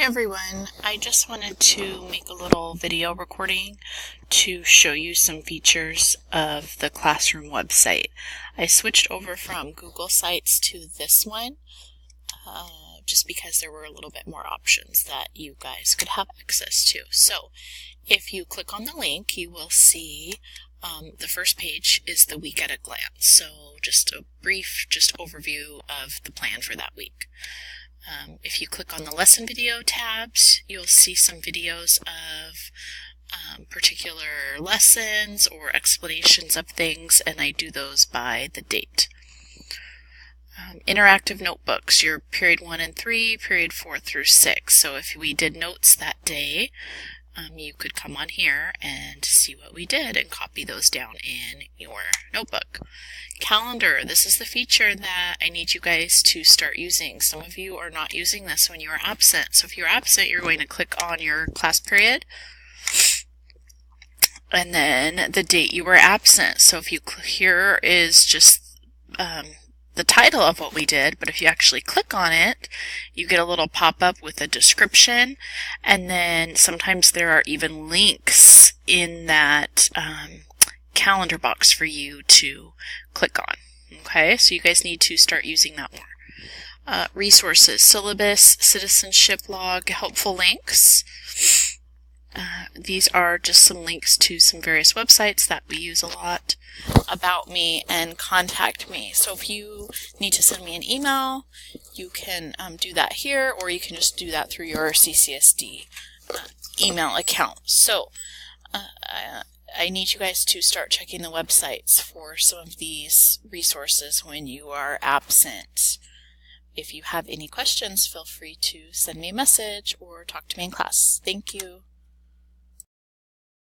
Hey everyone, I just wanted to make a little video recording to show you some features of the Classroom website. I switched over from Google Sites to this one just because there were a little bit more options that you guys could have access to. So if you click on the link, you will see the first page is the week at a glance. So just a brief overview of the plan for that week. If you click on the lesson video tabs, you'll see some videos of particular lessons or explanations of things, and I do those by the date. Interactive notebooks, your period 1 and 3, period 4 through 6. So if we did notes that day, you could come on here and see what we did and copy those down in your notebook. Calendar, this is the feature that I need you guys to start using. Some of you are not using this when you are absent. So if you're absent, you're going to click on your class period and then the date you were absent. So if you here is just the title of what we did, but if you actually click on it, you get a little pop-up with a description, and then sometimes there are even links in that calendar box for you to click on. Okay, so you guys need to start using that more. Resources, syllabus, citizenship log, helpful links. These are just some links to some various websites that we use a lot. About me and contact me. So if you need to send me an email, you can do that here, or you can just do that through your CCSD email account. So I need you guys to start checking the websites for some of these resources when you are absent. If you have any questions, feel free to send me a message or talk to me in class. Thank you.